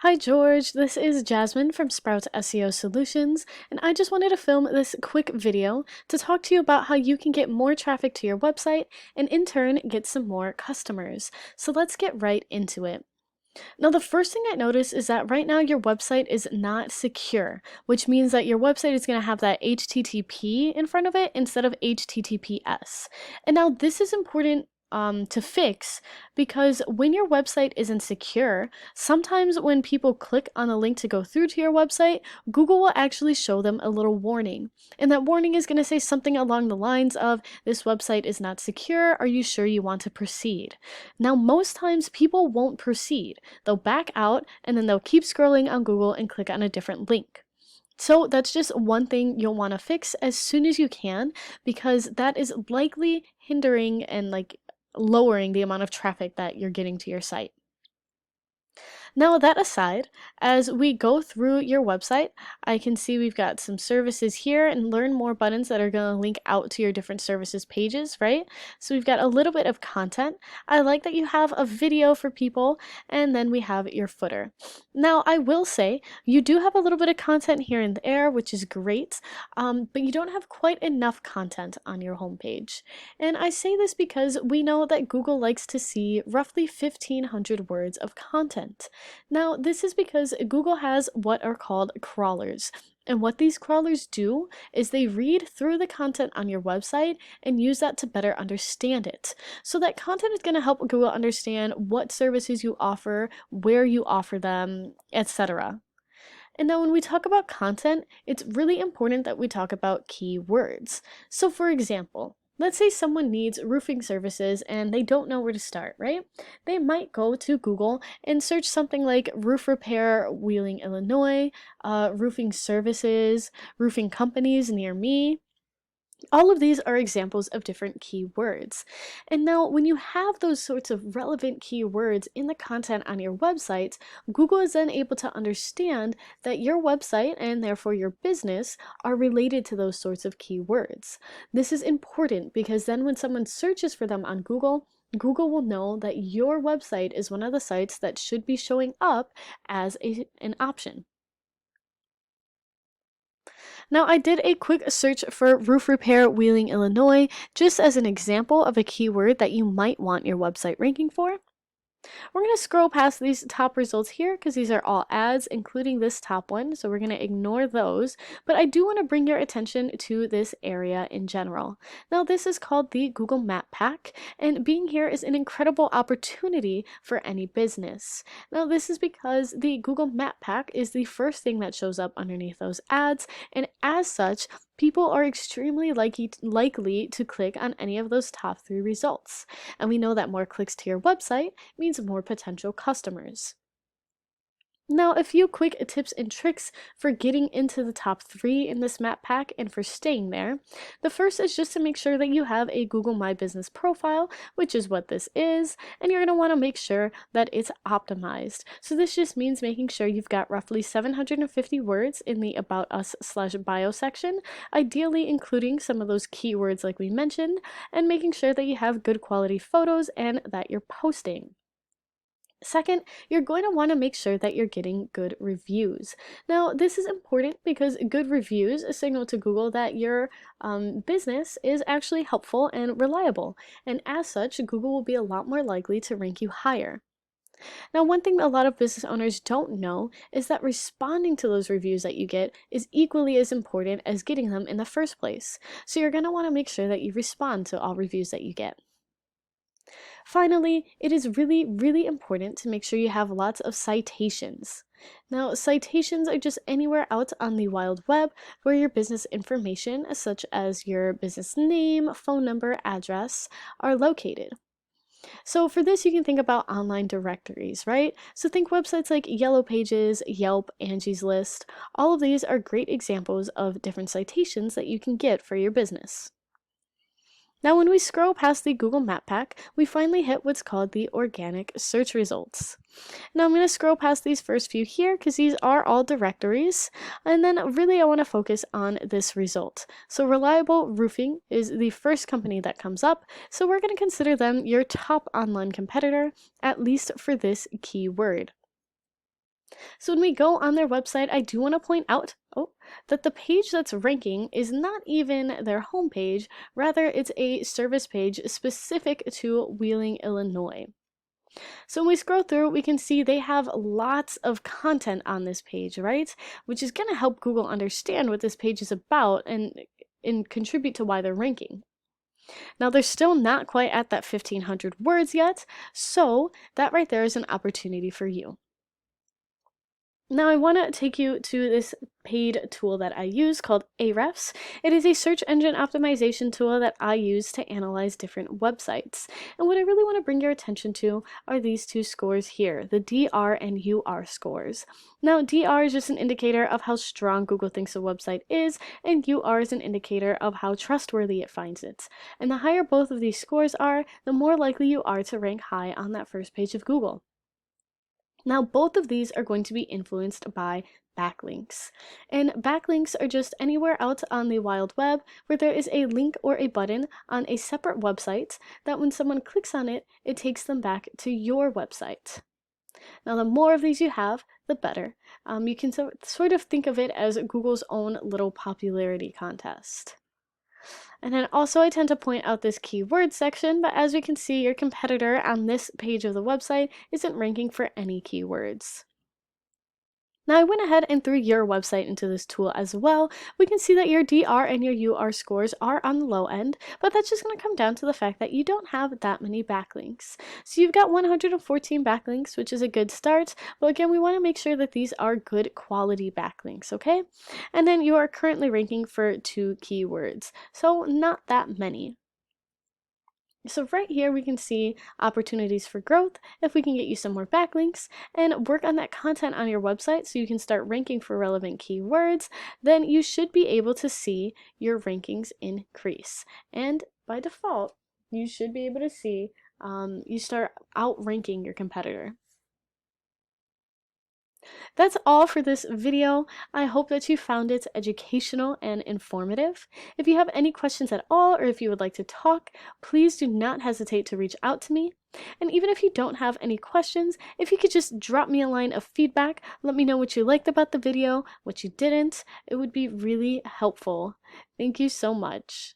Hi George, this is Jasmine from Sprout SEO Solutions, and I just wanted to film this quick video to talk to you about how you can get more traffic to your website and in turn get some more customers. So let's get right into it. Now, the first thing I notice is that right now your website is not secure, which means that your website is going to have that HTTP in front of it instead of HTTPS. And now this is important to fix because when your website isn't secure, sometimes when people click on a link to go through to your website, Google will actually show them a little warning. And that warning is going to say something along the lines of, "This website is not secure. Are you sure you want to proceed?" Now, most times people won't proceed. They'll back out and then they'll keep scrolling on Google and click on a different link. So that's just one thing you'll want to fix as soon as you can because that is likely hindering and lowering the amount of traffic that you're getting to your site. Now, that aside, as we go through your website, I can see we've got some services here and learn more buttons that are going to link out to your different services pages, right? So we've got a little bit of content. I like that you have a video for people, and then we have your footer. Now, I will say you do have a little bit of content here and there, which is great, but you don't have quite enough content on your homepage. And I say this because we know that Google likes to see roughly 1,500 words of content. Now, this is because Google has what are called crawlers. And what these crawlers do is they read through the content on your website and use that to better understand it. So that content is going to help Google understand what services you offer, where you offer them, etc. And now when we talk about content, it's really important that we talk about keywords. So for example, let's say someone needs roofing services and they don't know where to start, right? They might go to Google and search something like roof repair, Wheeling, Illinois, roofing services, roofing companies near me. All of these are examples of different keywords. And now, when you have those sorts of relevant keywords in the content on your website, Google is then able to understand that your website and therefore your business are related to those sorts of keywords. This is important because then when someone searches for them on Google, Google will know that your website is one of the sites that should be showing up as an option. Now, I did a quick search for roof repair Wheeling, Illinois, just as an example of a keyword that you might want your website ranking for. We're going to scroll past these top results here because these are all ads, including this top one, so we're going to ignore those. But I do want to bring your attention to this area in general. Now, this is called the Google Map Pack, and being here is an incredible opportunity for any business. Now, this is because the Google Map Pack is the first thing that shows up underneath those ads, and as such, people are extremely likely to click on any of those top 3 results. And we know that more clicks to your website means more potential customers. Now, a few quick tips and tricks for getting into the top 3 in this map pack and for staying there. The first is just to make sure that you have a Google My Business profile, which is what this is, and you're going to want to make sure that it's optimized. So this just means making sure you've got roughly 750 words in the About Us/bio section, ideally including some of those keywords like we mentioned, and making sure that you have good quality photos and that you're posting. Second, you're going to want to make sure that you're getting good reviews. Now, this is important because good reviews signal to Google that your business is actually helpful and reliable. And as such, Google will be a lot more likely to rank you higher. Now, one thing a lot of business owners don't know is that responding to those reviews that you get is equally as important as getting them in the first place. So you're going to want to make sure that you respond to all reviews that you get. Finally, it is really, really important to make sure you have lots of citations. Now, citations are just anywhere out on the wild web where your business information, such as your business name, phone number, address, are located. So for this, you can think about online directories, right? So think websites like Yellow Pages, Yelp, Angie's List. All of these are great examples of different citations that you can get for your business. Now, when we scroll past the Google Map Pack, we finally hit what's called the organic search results. Now, I'm going to scroll past these first few here because these are all directories, and then really I want to focus on this result. So Reliable Roofing is the first company that comes up, so we're going to consider them your top online competitor, at least for this keyword. So when we go on their website, I do want to point out that the page that's ranking is not even their homepage, rather it's a service page specific to Wheeling, Illinois. So when we scroll through, we can see they have lots of content on this page, right? Which is going to help Google understand what this page is about and contribute to why they're ranking. Now, they're still not quite at that 1,500 words yet, so that right there is an opportunity for you. Now I want to take you to this paid tool that I use called Ahrefs. It is a search engine optimization tool that I use to analyze different websites. And what I really want to bring your attention to are these two scores here, the DR and UR scores. Now DR is just an indicator of how strong Google thinks a website is, and UR is an indicator of how trustworthy it finds it. And the higher both of these scores are, the more likely you are to rank high on that first page of Google. Now, both of these are going to be influenced by backlinks. And backlinks are just anywhere out on the wild web where there is a link or a button on a separate website that when someone clicks on it, it takes them back to your website. Now, the more of these you have, the better. You can sort of think of it as Google's own little popularity contest. And then also I tend to point out this keyword section, but as we can see, your competitor on this page of the website isn't ranking for any keywords. Now I went ahead and threw your website into this tool as well. We can see that your DR and your UR scores are on the low end, but that's just going to come down to the fact that you don't have that many backlinks. So you've got 114 backlinks, which is a good start, but again, we want to make sure that these are good quality backlinks, okay? And then you are currently ranking for 2 keywords, so not that many. So right here we can see opportunities for growth if we can get you some more backlinks and work on that content on your website so you can start ranking for relevant keywords, then you should be able to see your rankings increase. And by default, you should be able to see you start outranking your competitor. That's all for this video. I hope that you found it educational and informative. If you have any questions at all, or if you would like to talk, please do not hesitate to reach out to me. And even if you don't have any questions, if you could just drop me a line of feedback, let me know what you liked about the video, what you didn't, it would be really helpful. Thank you so much.